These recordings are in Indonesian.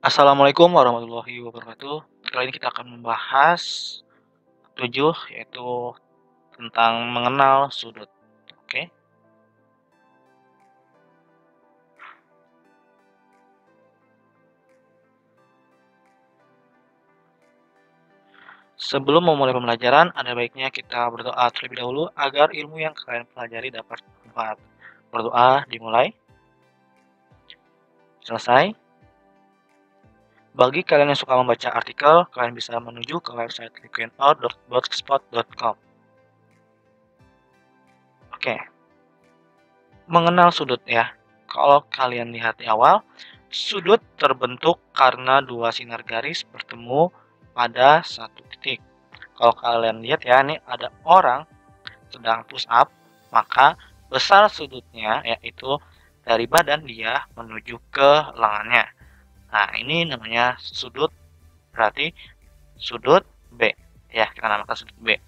Assalamualaikum warahmatullahi wabarakatuh. Kali ini kita akan membahas 7 yaitu tentang mengenal sudut. Oke. Sebelum memulai pembelajaran, ada baiknya kita berdoa terlebih dahulu agar ilmu yang kalian pelajari dapat bermanfaat. Berdoa dimulai. Selesai. Bagi kalian yang suka membaca artikel, kalian bisa menuju ke website liquinout.blogspot.com. Oke. Mengenal sudut ya. Kalau kalian lihat di awal, sudut terbentuk karena dua sinar garis bertemu pada satu titik. Kalau kalian lihat ya, ini ada orang sedang push up, maka besar sudutnya yaitu dari badan dia menuju ke lengannya. Nah, ini namanya sudut, berarti sudut B. Ya, kita namakan sudut B.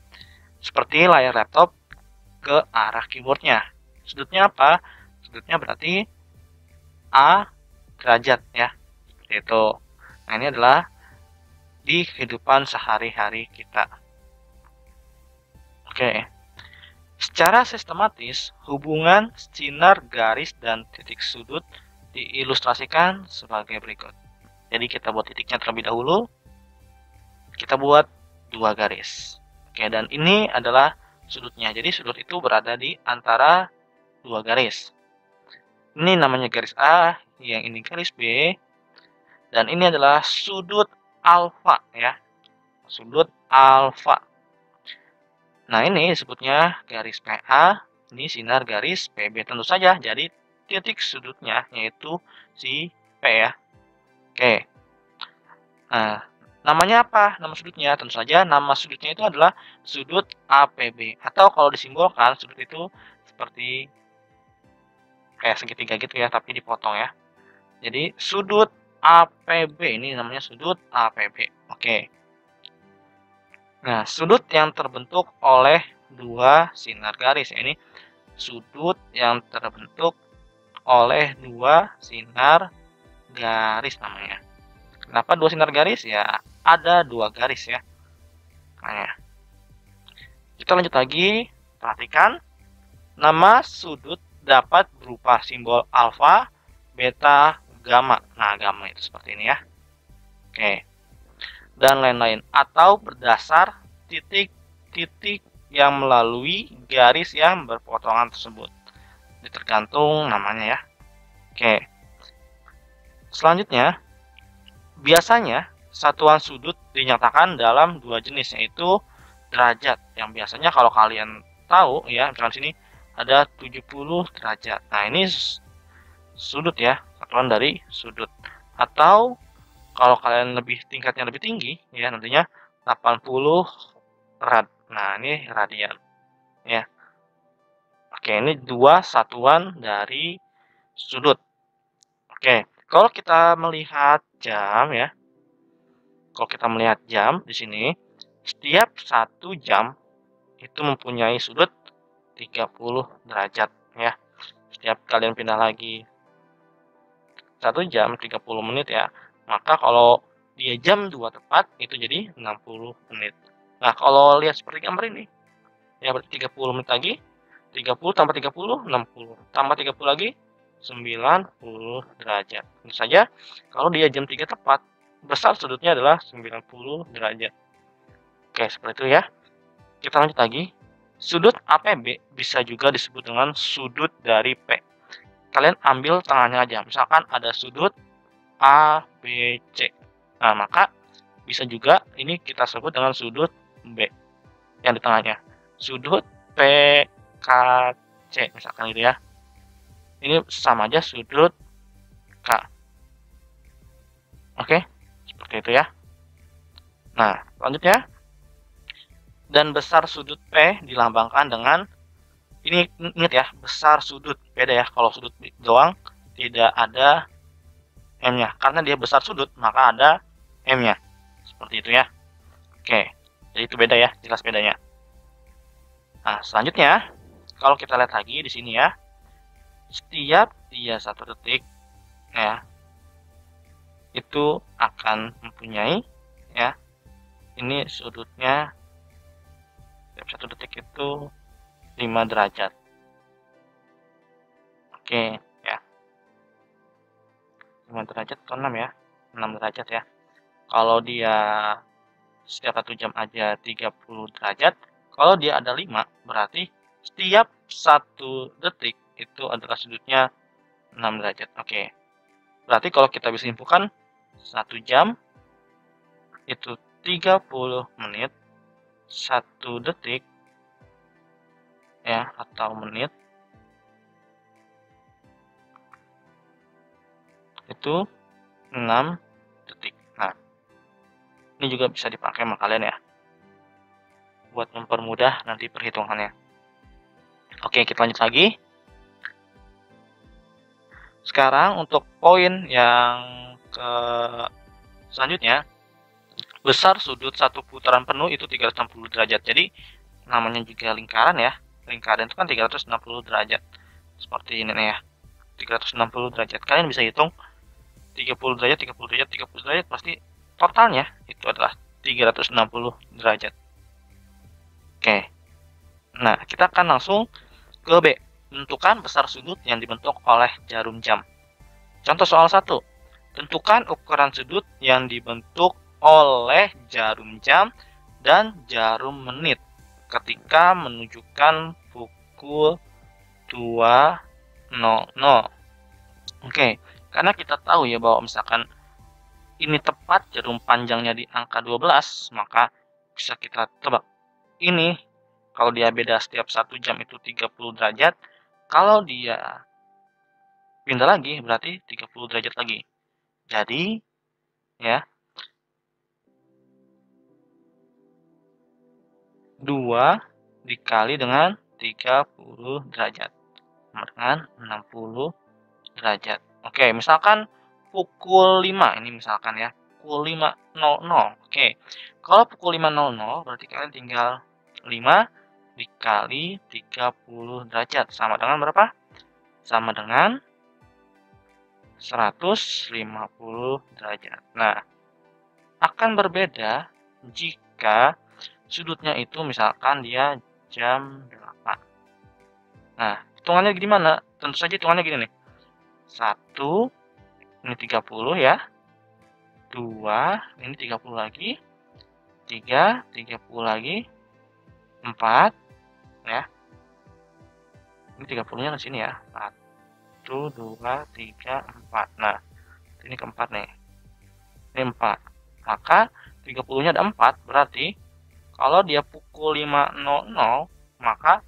Seperti layar laptop ke arah keyboardnya. Sudutnya apa? Sudutnya berarti A derajat ya. Seperti itu. Nah, ini adalah di kehidupan sehari-hari kita. Oke. Secara sistematis, hubungan sinar garis dan titik sudut diilustrasikan sebagai berikut. Jadi kita buat titiknya terlebih dahulu. Kita buat dua garis. Oke, dan ini adalah sudutnya. Jadi sudut itu berada di antara dua garis. Ini namanya garis A, yang ini garis B, dan ini adalah sudut alfa ya. Sudut alfa. Nah, ini disebutnya garis PA, ini sinar garis PB tentu saja. Jadi titik sudutnya yaitu si P ya. Oke. Nah, namanya apa? Nama sudutnya tentu saja nama sudutnya itu adalah sudut APB, atau kalau disimbolkan sudut itu seperti kayak segitiga gitu ya, tapi dipotong ya. Jadi sudut APB ini namanya sudut APB. Oke. Nah, sudut yang terbentuk oleh dua sinar garis, ini sudut yang terbentuk oleh dua sinar garis namanya. Kenapa dua sinar garis? Ya, ada dua garis ya. Nah, kita lanjut lagi. Perhatikan, nama sudut dapat berupa simbol alfa, beta, gamma. Nah, gamma itu seperti ini ya. Oke. Dan lain-lain, atau berdasar titik-titik yang melalui garis yang berpotongan tersebut. Ini tergantung namanya ya. Oke. Selanjutnya, biasanya satuan sudut dinyatakan dalam dua jenis, yaitu derajat. Yang biasanya kalau kalian tahu ya, misalkan sini ada 70 derajat. Nah, ini sudut ya, satuan dari sudut. Atau kalau kalian tingkatnya lebih tinggi ya, nantinya 80 rad. Nah, ini radian ya. Oke, ini dua satuan dari sudut. Oke, kalau kita melihat jam ya. Kalau kita melihat jam di sini, setiap 1 jam itu mempunyai sudut 30 derajat ya. Setiap kalian pindah lagi 1 jam 30 menit ya, maka kalau dia jam 2 tepat itu jadi 60 menit. Nah, kalau lihat seperti gambar ini ya, berarti 30 menit lagi, 30 tambah 30 60, tambah 30 lagi 90 derajat. Tentu saja kalau dia jam 3 tepat, besar sudutnya adalah 90 derajat. Oke, seperti itu ya. Kita lanjut lagi. Sudut APB bisa juga disebut dengan sudut dari P. Kalian ambil tengahnya aja. Misalkan ada sudut ABC. Nah, maka bisa juga ini kita sebut dengan sudut B yang di tengahnya. Sudut PKC misalkan gitu ya. Ini sama aja sudut K. Oke, seperti itu ya. Nah, selanjutnya. Dan besar sudut P dilambangkan dengan, ini ingat ya, besar sudut. Beda ya, kalau sudut doang tidak ada M-nya. Karena dia besar sudut, maka ada M-nya. Seperti itu ya. Oke, jadi itu beda ya, jelas bedanya. Nah, selanjutnya, kalau kita lihat lagi di sini ya, setiap dia 1 detik, ya, itu akan mempunyai, ya, ini sudutnya setiap 1 detik itu 5 derajat. Oke, ya. 5 derajat atau 6 ya? 6 derajat ya. Kalau dia setiap 1 jam aja 30 derajat, kalau dia ada 5, berarti setiap 1 detik itu adalah sudutnya 6 derajat. Oke. Berarti kalau kita bisa simpulkan, 1 jam itu 30 menit, 1 detik ya, atau menit itu 6 detik. Nah, ini juga bisa dipakai sama kalian ya, buat mempermudah nanti perhitungannya. Oke, kita lanjut lagi. Sekarang untuk poin yang ke selanjutnya, besar sudut satu putaran penuh itu 360 derajat. Jadi namanya juga lingkaran ya. Lingkaran itu kan 360 derajat. Seperti ini nih ya. 360 derajat. Kalian bisa hitung 30 derajat, 30 derajat, 30 derajat, pasti totalnya itu adalah 360 derajat. Oke. Nah, kita akan langsung ke B. Tentukan besar sudut yang dibentuk oleh jarum jam. Contoh soal 1. Tentukan ukuran sudut yang dibentuk oleh jarum jam dan jarum menit ketika menunjukkan pukul 2.00. Oke, karena kita tahu ya bahwa misalkan ini tepat jarum panjangnya di angka 12, maka bisa kita tebak. Ini kalau dia beda setiap 1 jam itu 30 derajat, kalau dia pindah lagi berarti 30 derajat lagi. Jadi ya, 2 dikali dengan 30 derajat sama dengan 60 derajat. Oke, misalkan pukul 5 ini misalkan ya, pukul 5.00. Oke. Kalau pukul 5.00 berarti kalian tinggal 5 dikali 30 derajat sama dengan berapa? Sama dengan 150 derajat. Nah, akan berbeda jika sudutnya itu misalkan dia jam 8. Nah, hitungannya gimana? Tentu saja hitungannya gini nih. 1, ini 30 ya. 2, ini 30 lagi. 3, 30 lagi. 4, ya. Ini 30-nya ke sini ya. 1, 2, 3, 4. Nah, ini keempat nih. Ini 4. Maka 30-nya ada 4, berarti kalau dia pukul 5.00, maka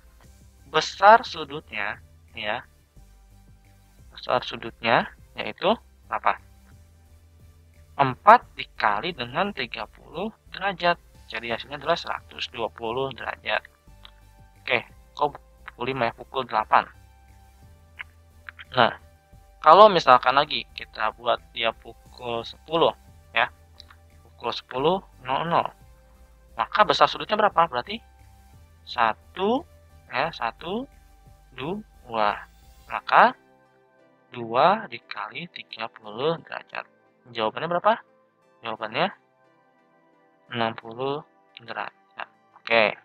besar sudutnya ya. Besar sudutnya yaitu apa? 4 dikali dengan 30 derajat. Jadi hasilnya adalah 120 derajat. Oke, kok pukul 5 ya, pukul 8. Nah, kalau misalkan lagi kita buat dia pukul 10 ya. Pukul 10.00. Maka besar sudutnya berapa? Berarti 1 ya, 1, 2. Maka 2 dikali 30 derajat. Jawabannya berapa? Jawabannya 60 derajat. Oke.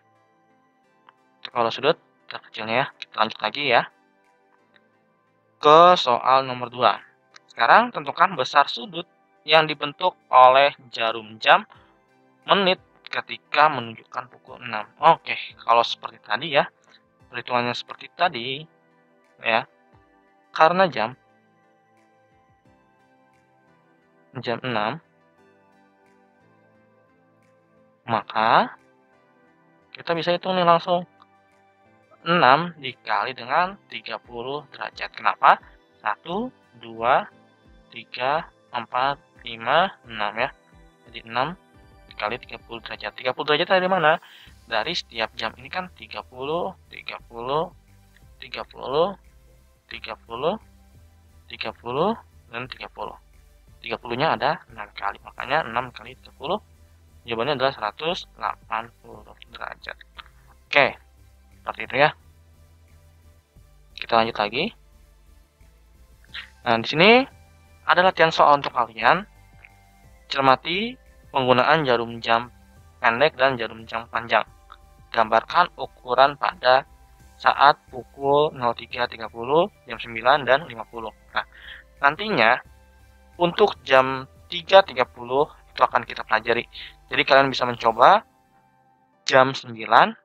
Kalau sudut terkecilnya ya. Kita lanjut lagi ya. Ke soal nomor 2. Sekarang tentukan besar sudut yang dibentuk oleh jarum jam menit ketika menunjukkan pukul 6. Oke, kalau seperti tadi ya. Perhitungannya seperti tadi ya. Karena jam 6, maka kita bisa hitung nih langsung. 6 dikali dengan 30 derajat. Kenapa? 1, 2, 3, 4, 5, 6 ya. Jadi 6 dikali 30 derajat. 30 derajat dari mana? Dari setiap jam ini kan 30, 30, 30, 30, 30, dan 30. 30-nya ada 6 kali. Makanya 6 kali 30 jawabannya adalah 180 derajat. Oke, seperti itu ya. Kita lanjut lagi. Nah, di sini ada latihan soal untuk kalian. Cermati penggunaan jarum jam pendek dan jarum jam panjang. Gambarkan ukuran pada saat pukul 03.30, jam 9, dan 50. Nah, nantinya untuk jam 3.30 itu akan kita pelajari. Jadi kalian bisa mencoba jam 9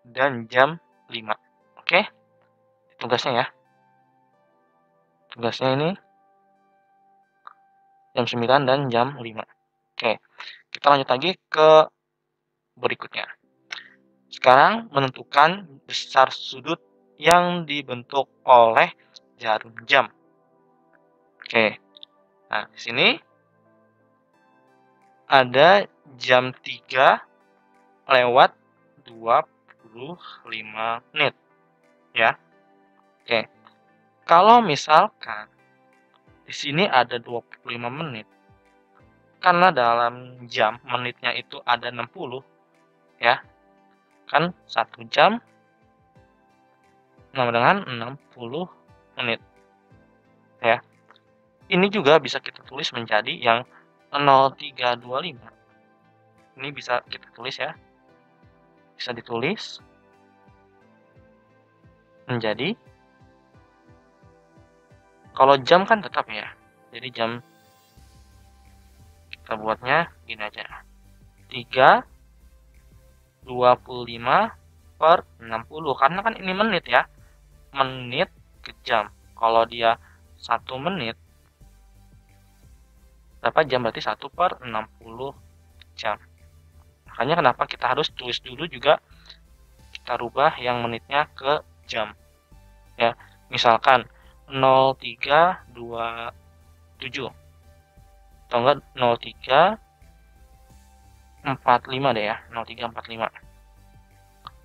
dan jam 5. Oke? Tugasnya ya. Tugasnya ini jam 9 dan jam 5. Oke. Kita lanjut lagi ke berikutnya. Sekarang menentukan besar sudut yang dibentuk oleh jarum jam. Oke. Nah, di sini ada jam 3 lewat 25 menit ya. Oke. Kalau misalkan di sini ada 25 menit, karena dalam jam menitnya itu ada 60 ya. Kan 1 jam sama dengan 60 menit ya. Ini juga bisa kita tulis menjadi yang 0325. Ini bisa kita tulis ya. Bisa ditulis menjadi, kalau jam kan tetap ya. Jadi jam kita buatnya gini aja. 3:25 per 60. Karena kan ini menit ya. Menit ke jam. Kalau dia 1 menit, berapa jam? Berarti 1 per 60 jam. Makanya kenapa kita harus tulis dulu juga, kita rubah yang menitnya ke jam. Ya, misalkan 0327 atau enggak 0345 deh ya, 0345.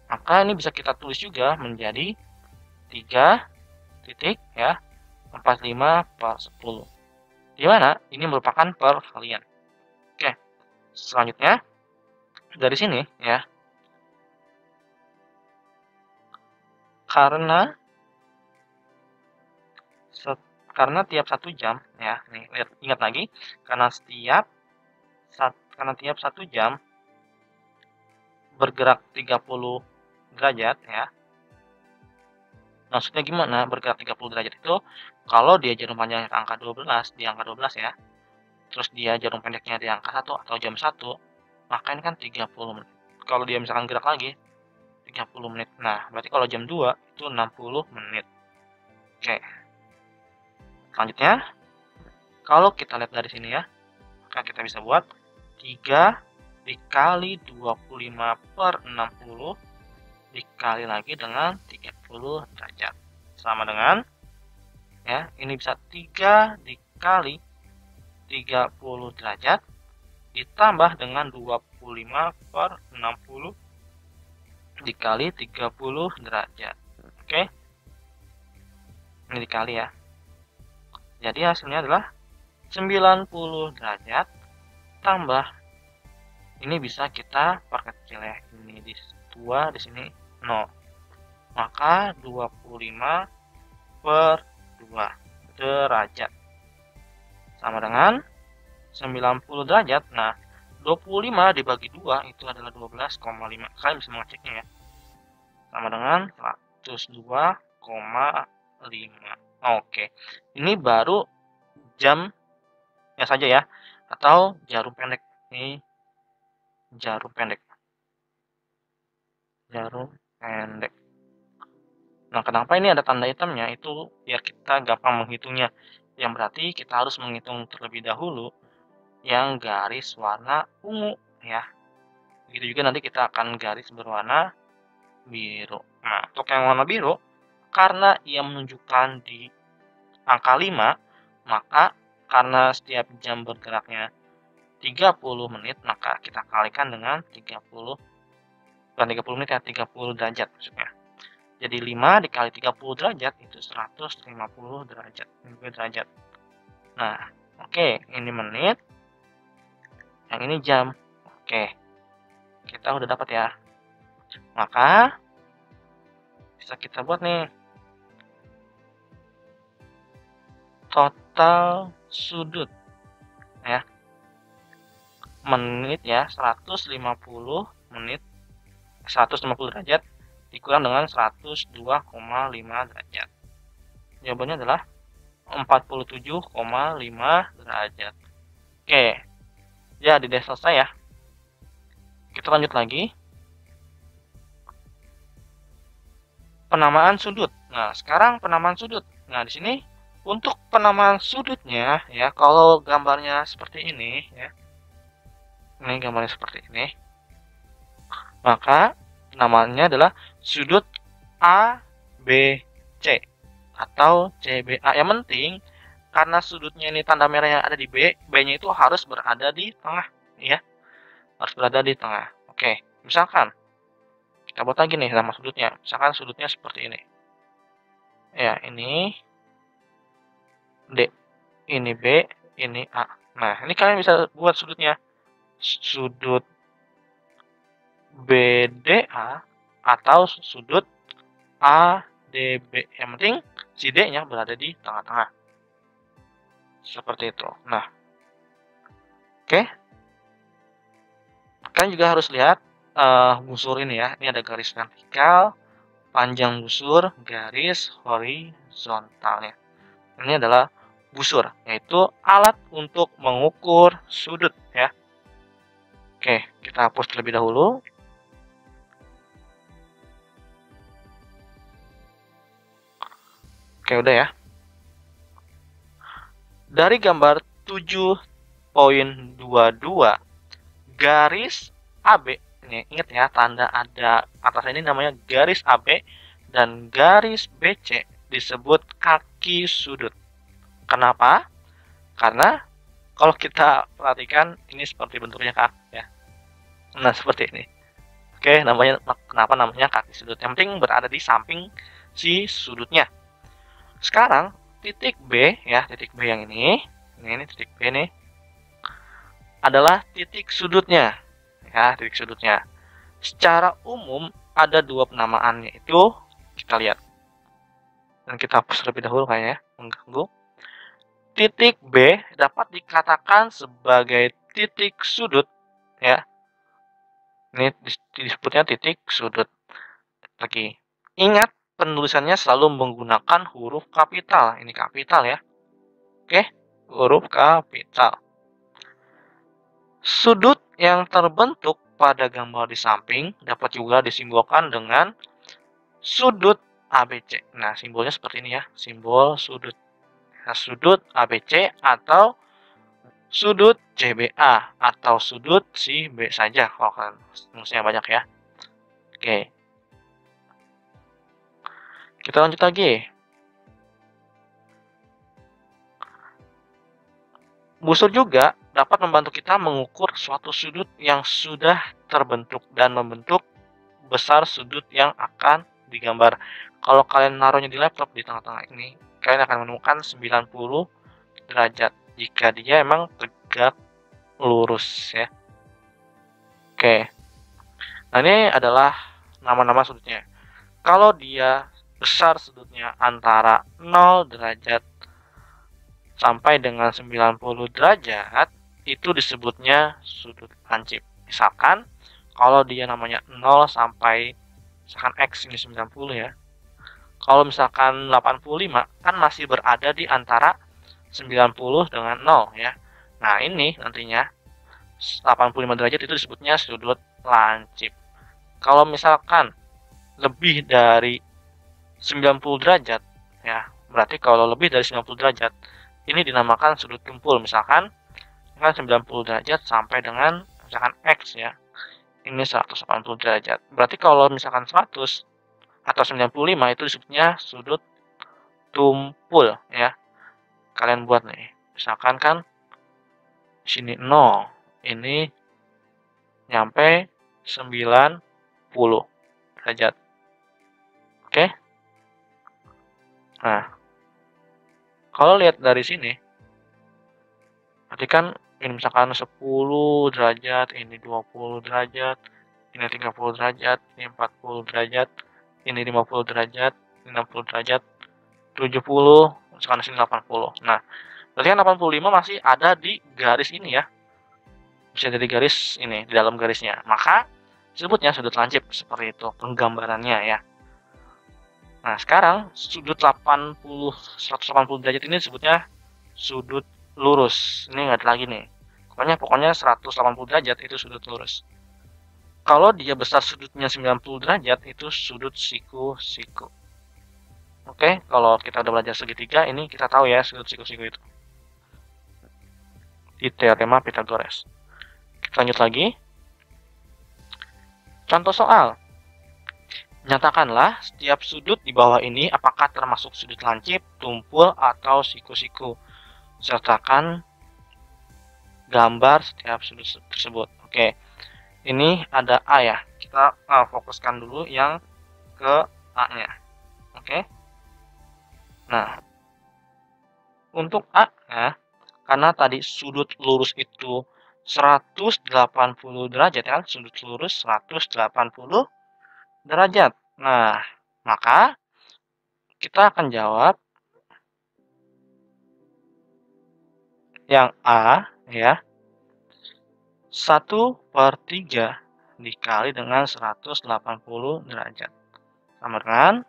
Maka ini bisa kita tulis juga menjadi 3 titik ya 45 per 10. Di mana ini merupakan perkalian. Oke, selanjutnya dari sini ya, karena tiap 1 jam ya, nih lihat, ingat lagi, karena tiap 1 jam bergerak 30 derajat ya. Maksudnya gimana bergerak 30 derajat itu? Kalau dia jarum panjangnya angka 12, di angka 12 ya. Terus dia jarum pendeknya di angka 1 atau jam 1, maka ini kan 30 menit. Kalau dia misalkan gerak lagi 30 menit. Nah, berarti kalau jam 2 itu 60 menit. Oke. Selanjutnya, kalau kita lihat dari sini ya, maka kita bisa buat 3 dikali 25 per 60 dikali lagi dengan 30 derajat. Sama dengan, ya, ini bisa 3 dikali 30 derajat ditambah dengan 25 per 60 dikali 30 derajat. Oke. Ini dikali ya. Jadi hasilnya adalah 90 derajat tambah, ini bisa kita perkecil ya. Ini di 2, di sini 0. Maka 25 per 2 derajat sama dengan 90 derajat. Nah, 25 dibagi 2 itu adalah 12,5. Kalian bisa mengeceknya ya. Sama dengan 102,5. Oke. Ini baru jam ya saja ya, atau jarum pendek. Ini jarum pendek. Jarum pendek. Nah, kenapa ini ada tanda hitamnya? Itu biar kita gampang menghitungnya. Yang berarti kita harus menghitung terlebih dahulu yang garis warna ungu ya. Begitu juga nanti kita akan garis berwarna biru. Nah, untuk yang warna biru, karena ia menunjukkan di angka 5, maka karena setiap jam bergeraknya 30 menit, maka kita kalikan dengan 30, bukan 30 menit ya, 30 derajat maksudnya. Jadi 5 dikali 30 derajat itu 150 derajat. Derajat. Nah, oke, ini menit. Yang ini jam. Oke. Kita udah dapat ya. Maka bisa kita buat nih. Total sudut ya. menit ya, 150 menit, 150 derajat dikurang dengan 102,5 derajat. Jawabannya adalah 47,5 derajat. Oke, ya sudah selesai ya. Kita lanjut lagi. Penamaan sudut. Nah, sekarang penamaan sudut. Nah, di sini untuk penamaan sudutnya ya, kalau gambarnya seperti ini ya. Ini gambarnya seperti ini. Maka namanya adalah sudut ABC atau CBA. Yang penting karena sudutnya ini tanda merahnya ada di B, B-nya itu harus berada di tengah ya. Harus berada di tengah. Oke, misalkan kita buat lagi nih nama sudutnya. Misalkan sudutnya seperti ini. Ya, ini D, ini B, ini A. Nah, ini kalian bisa buat sudutnya. Sudut BDA atau sudut ADB. Yang penting si D-nya berada di tengah-tengah. Seperti itu. Nah, oke. Kalian juga harus lihat busur ini ya. Ini ada garis vertikal, panjang busur, garis horizontalnya. Ini adalah busur, yaitu alat untuk mengukur sudut ya. Oke, kita hapus terlebih dahulu. Oke, udah ya. Dari gambar 7.22 garis AB, ini ingat ya, tanda ada atas ini namanya garis AB dan garis BC disebut kaki sudut. Kenapa? Karena kalau kita perhatikan ini seperti bentuknya kaki ya. Nah, seperti ini. Oke, kenapa namanya kaki sudut? Yang penting berada di samping si sudutnya. Sekarang titik B ya, titik B yang ini titik B nih adalah titik sudutnya ya, titik sudutnya. Secara umum ada dua penamaan, yaitu kita lihat dan kita hapus terlebih dahulu kayaknya mengganggu. Titik B dapat dikatakan sebagai titik sudut ya. Ini disebutnya titik sudut. Lagi ingat, penulisannya selalu menggunakan huruf kapital. Ini kapital ya. Oke, huruf kapital. Sudut yang terbentuk pada gambar di samping dapat juga disimbolkan dengan sudut ABC. Nah, simbolnya seperti ini ya, simbol sudut. Nah, sudut ABC atau sudut CBA atau sudut si B saja kalau kalian rumusnya banyak ya. Oke. Kita lanjut lagi. Busur juga dapat membantu kita mengukur suatu sudut yang sudah terbentuk dan membentuk besar sudut yang akan digambar. Kalau kalian naruhnya di laptop di tengah-tengah ini, kalian akan menemukan 90 derajat jika dia emang tegak lurus ya. Oke. Nah, ini adalah nama-nama sudutnya. Kalau dia besar sudutnya antara 0 derajat sampai dengan 90 derajat, itu disebutnya sudut lancip. Misalkan kalau dia namanya 0 sampai misalkan X ini 90 ya. Kalau misalkan 85 kan masih berada di antara 90 dengan 0 ya. Nah, ini nantinya 85 derajat itu disebutnya sudut lancip. Kalau misalkan lebih dari 90 derajat ya, berarti kalau lebih dari 90 derajat ini dinamakan sudut tumpul. Misalkan 90 derajat sampai dengan misalkan X ya. Ini 180 derajat. Berarti kalau misalkan 100 atau 95 itu disebutnya sudut tumpul ya. Kalian buat nih. Misalkan kan sini 0, ini nyampe 90 derajat. Oke? Nah, kalau lihat dari sini, berarti kan ini misalkan 10 derajat, ini 20 derajat, ini 30 derajat, ini 40 derajat, ini 50 derajat, ini 60 derajat, 70, misalkan sini 80. Nah, berarti kan 85 masih ada di garis ini ya. bisa dari garis ini di dalam garisnya, maka disebutnya sudut lancip. Seperti itu penggambarannya ya. Nah, sekarang sudut 180 derajat ini disebutnya sudut lurus. Ini nggak ada lagi nih. Pokoknya 180 derajat itu sudut lurus. Kalau dia besar sudutnya 90 derajat itu sudut siku-siku. Oke, kalau kita udah belajar segitiga, ini kita tahu ya sudut siku-siku itu di teorema Pythagoras. Kita lanjut lagi. Contoh soal. Nyatakanlah setiap sudut di bawah ini apakah termasuk sudut lancip, tumpul, atau siku-siku. Sertakan gambar setiap sudut tersebut. Oke, ini ada A ya. Kita fokuskan dulu yang ke A-nya. Oke. Nah, untuk A ya, karena tadi sudut lurus itu 180 derajat kan, sudut lurus 180 derajat. Nah, maka kita akan jawab yang A ya, 1/3 dikali dengan 180 derajat. Sama dengan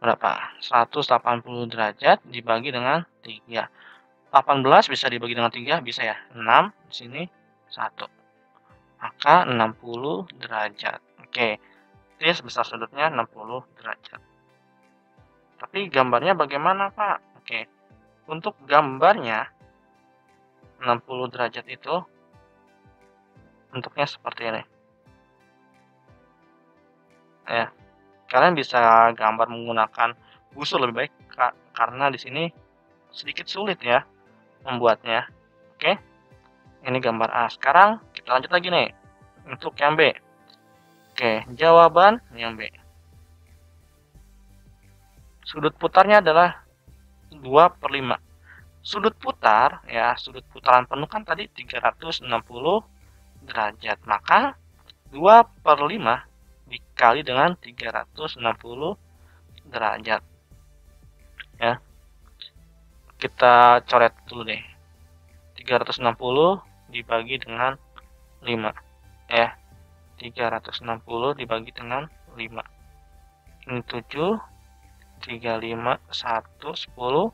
berapa? 180 derajat dibagi dengan 3. 18 bisa dibagi dengan 3, bisa ya. 6, di sini 1. Maka 60 derajat. Oke, ini sebesar sudutnya 60 derajat. Tapi gambarnya bagaimana, Pak? Oke, untuk gambarnya 60 derajat itu bentuknya seperti ini. Ya, kalian bisa gambar menggunakan busur lebih baik karena di sini sedikit sulit ya membuatnya. Oke, ini gambar A. Sekarang kita lanjut lagi nih untuk yang B. Oke, jawaban yang B. Sudut putarnya adalah 2/5. Sudut putar ya, sudut putaran penuh kan tadi 360 derajat. Maka 2/5 dikali dengan 360 derajat. Ya. Kita coret dulu deh. 360 dibagi dengan 5. Ya. 360 dibagi dengan 5. Ini 7, 3, 5, 1, 10,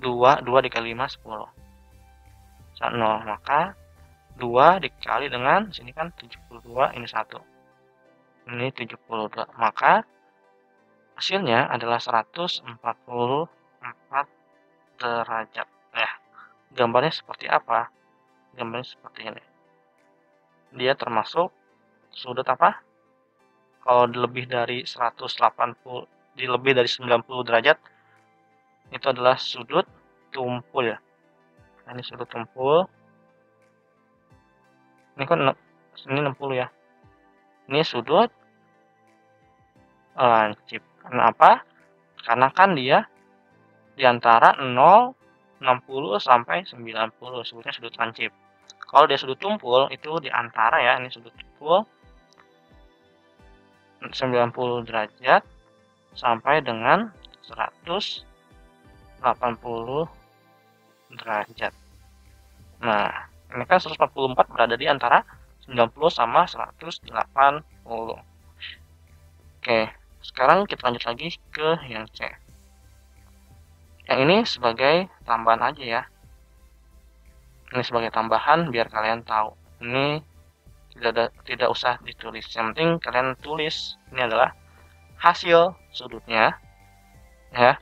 2 dikali 5, 10. 0, maka 2 dikali dengan, sini kan 72, ini 1. Ini 72, maka hasilnya adalah 144 derajat. Gambarnya seperti apa? Gambarnya seperti ini. Dia termasuk sudut apa? Kalau lebih dari 180, lebih dari 90 derajat, itu adalah sudut tumpul ya. Nah, ini sudut tumpul. Ini kan ini 60 ya. Ini sudut lancip. Kenapa? Karena kan dia di antara 0, 60 sampai 90, sebutnya sudut lancip. Kalau dia sudut tumpul itu di antara ya, ini sudut tumpul 90 derajat sampai dengan 180 derajat. Nah, ini kan 144 berada di antara 90 sama 180. Oke, sekarang kita lanjut lagi ke yang C. Yang ini sebagai tambahan aja ya. Ini sebagai tambahan biar kalian tahu. Ini tidak usah ditulis. Yang penting kalian tulis ini adalah hasil sudutnya ya.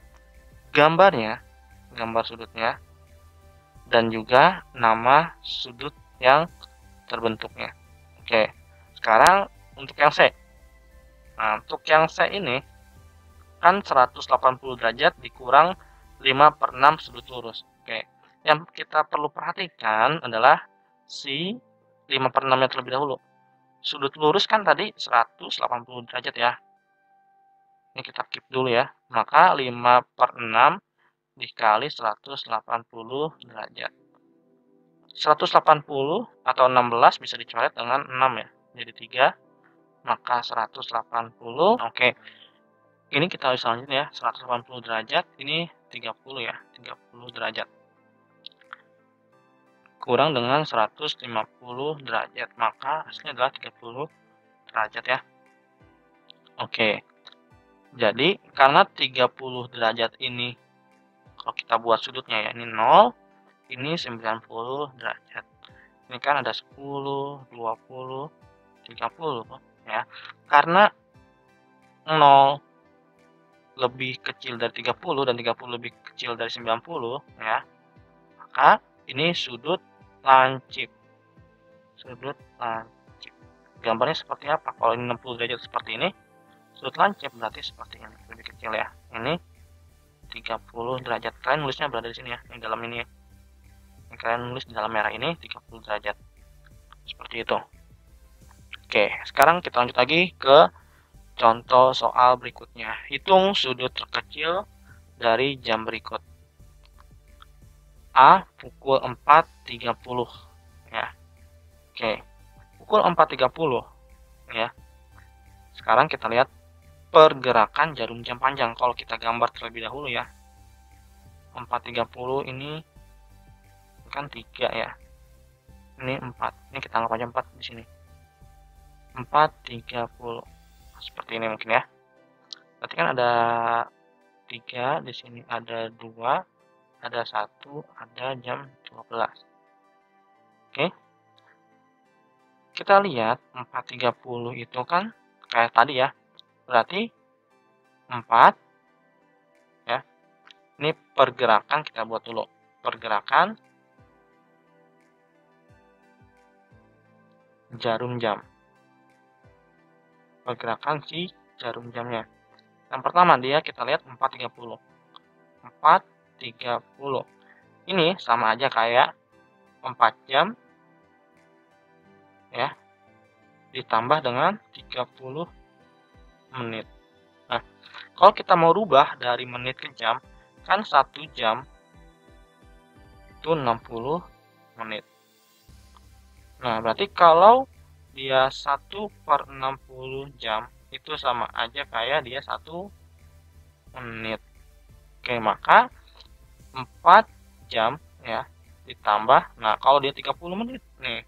Gambar sudutnya dan juga nama sudut yang terbentuknya. Oke. Sekarang untuk yang C. Nah, untuk yang C ini kan 180 derajat dikurang 5/6 sudut lurus. Oke. Yang kita perlu perhatikan adalah si 5/6-nya terlebih dahulu. Sudut lurus kan tadi 180 derajat ya. Ini kita keep dulu ya. Maka 5/6 dikali 180 derajat. 180 atau 16 bisa dicoret dengan 6 ya. Jadi 3. Maka 180. Oke. Ini kita bisa lanjutin ya. 180 derajat. Ini 30 ya. 30 derajat. kurang dengan 150 derajat, maka hasilnya adalah 30 derajat ya. Oke, jadi karena 30 derajat ini, kalau kita buat sudutnya ya, ini 0, ini 90 derajat. Ini kan ada 10, 20, 30 ya. Karena 0 lebih kecil dari 30 dan 30 lebih kecil dari 90 ya, maka ini sudut lancip. Sudut lancip. Gambarnya seperti apa? Kalau ini 60 derajat seperti ini, sudut lancip berarti seperti ini, lebih kecil ya. Ini 30 derajat. Kalian nulisnya berada di sini ya, di dalam ini. Ini kalian nulis di dalam merah ini 30 derajat. Seperti itu. Oke, sekarang kita lanjut lagi ke contoh soal berikutnya. Hitung sudut terkecil dari jam berikut. A pukul 4.30 ya. Oke. Pukul 4.30 ya. Sekarang kita lihat pergerakan jarum jam panjang. Kalau kita gambar terlebih dahulu ya. 4.30 ini kan 3 ya. Ini 4. Ini kita anggap aja 4 di sini. 4.30. Seperti ini mungkin ya. Berarti kan ada 3, di sini ada 2, ada 1, ada jam 12. Oke. Kita lihat 4.30 itu kan kayak tadi ya. Berarti 4 ya. Ini pergerakan kita buat dulu. Pergerakan jarum jam. Pergerakan si jarum jamnya. Yang pertama dia kita lihat 4.30. 4.30. Ini sama aja kayak 4 jam ya, ditambah dengan 30 menit. Nah, kalau kita mau rubah dari menit ke jam, kan 1 jam itu 60 menit. Nah, berarti kalau dia 1/60 jam, itu sama aja kayak dia 1 menit. Oke, maka 4 jam ya, ditambah, nah kalau dia 30 menit nih,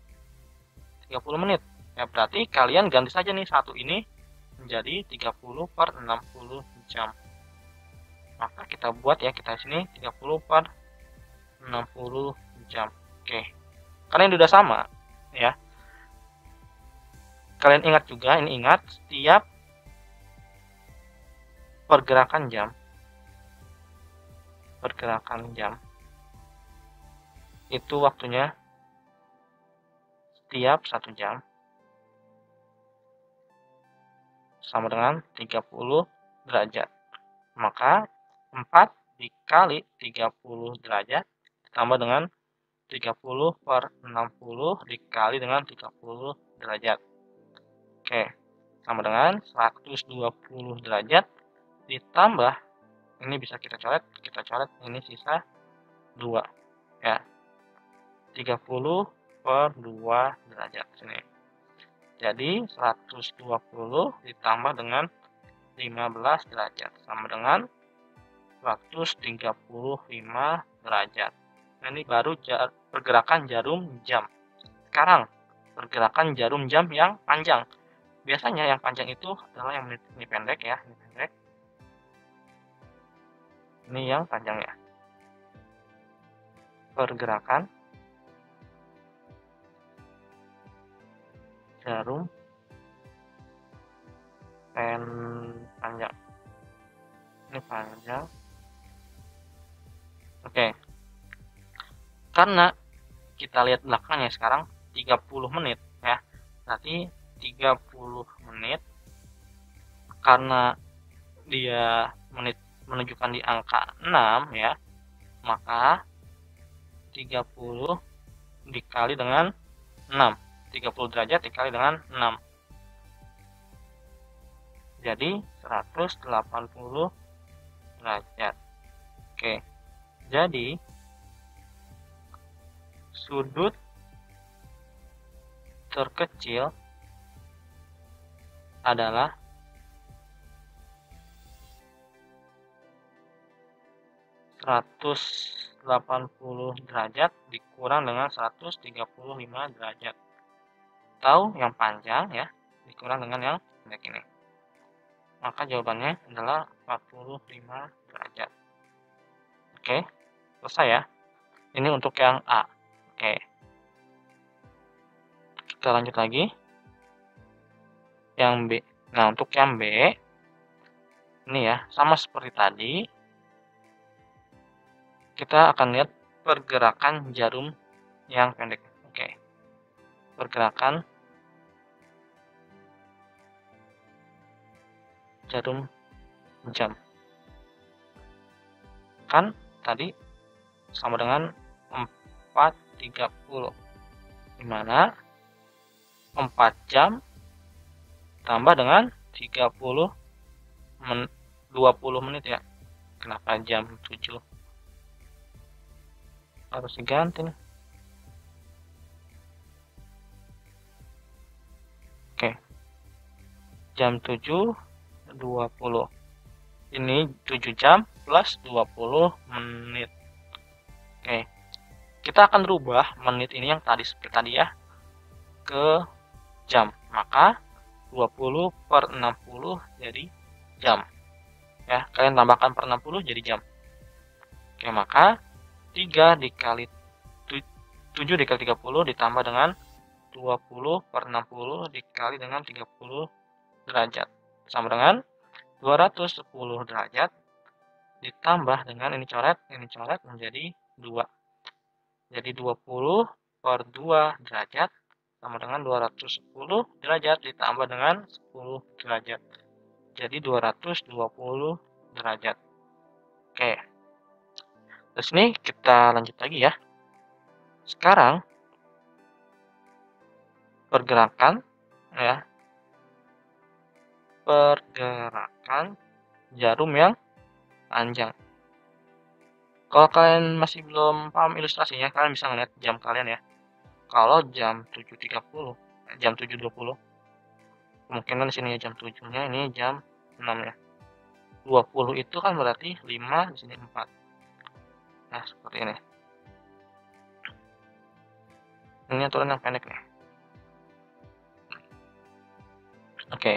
30 menit ya, berarti kalian ganti saja nih 1 ini menjadi 30/60 jam. Maka kita buat ya, kita sini 30/60 jam. Oke, karena ini udah sama ya. Kalian ingat juga, ini ingat, setiap pergerakan jam itu waktunya setiap 1 jam sama dengan 30 derajat. Maka 4 dikali 30 derajat ditambah dengan 30/60 dikali dengan 30 derajat. Oke, sama dengan 120 derajat ditambah, ini bisa kita coret ini sisa 2 ya. 30/2 derajat sini. Jadi 120 ditambah dengan 15 derajat sama dengan 135 derajat. Nah, ini baru pergerakan jarum jam. Sekarang pergerakan jarum jam yang panjang. Biasanya yang panjang itu adalah yang ini pendek ya, ini pendek. Ini yang panjang ya. Pergerakan jarum panjang. Ini panjang. Oke. Karena kita lihat belakangnya sekarang 30 menit ya. Berarti 30 menit, karena dia menit menunjukkan di angka 6 ya, maka 30 dikali dengan 6, 30 derajat dikali dengan 6, jadi 180 derajat. Oke, jadi sudut terkecil adalah 180 derajat dikurang dengan 135 derajat. Atau yang panjang ya, dikurang dengan yang pendek ini. Maka jawabannya adalah 45 derajat. Oke, selesai ya. Ini untuk yang A. Oke. Kita lanjut lagi. Yang B. Nah, untuk yang B, ini ya, sama seperti tadi. Kita akan lihat pergerakan jarum yang pendek. Oke. Pergerakan jarum jam. Kan tadi sama dengan 4.30. Dimana 4 jam tambah dengan 20 menit ya. Kenapa jam 7? Harus diganti nih. Oke. Jam 7.20. Ini 7 jam plus 20 menit. Oke. Kita akan rubah menit ini yang tadi seperti tadi ya ke jam. Maka 20 per 60 jadi jam. Ya, kalian tambahkan per 60 jadi jam. Oke, maka 7 dikali 30 ditambah dengan 20 per 60 dikali dengan 30 derajat. Sama dengan 210 derajat ditambah dengan ini coret menjadi 2. Jadi 20 per 2 derajat sama dengan 210 derajat ditambah dengan 10 derajat. Jadi 220 derajat. Oke. Terus ini kita lanjut lagi ya. Sekarang pergerakan ya. Pergerakan jarum yang panjang. Kalau kalian masih belum paham ilustrasinya, kalian bisa ngeliat jam kalian ya. Kalau jam 7.30, jam 7.20, kemungkinan di sini jam 7-nya, ini jam 6 ya. 20 itu kan berarti 5, di sini 4. Nah, seperti ini. Ini aturan yang pendek nih. Oke.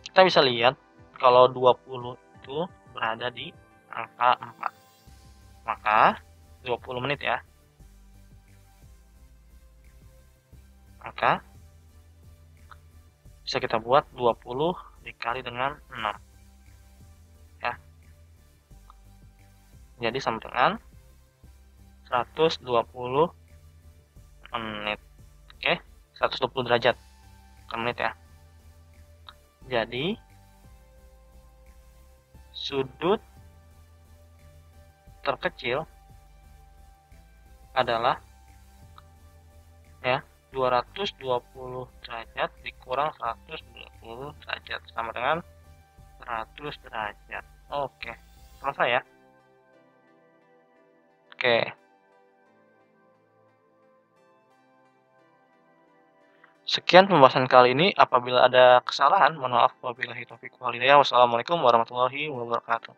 Kita bisa lihat kalau 20 itu berada di angka 4. Maka 20 menit ya. Maka bisa kita buat 20 dikali dengan 6. Ya. Jadi sama dengan 120 menit. Oke, 120 derajat per menit ya. Jadi sudut terkecil adalah ya 220 derajat dikurang 120 derajat sama dengan 100 derajat. Oke, selesai ya. Oke. Sekian pembahasan kali ini. Apabila ada kesalahan, mohon maaf. Wabillahi taufiq wal hidayah. Wassalamualaikum warahmatullahi wabarakatuh.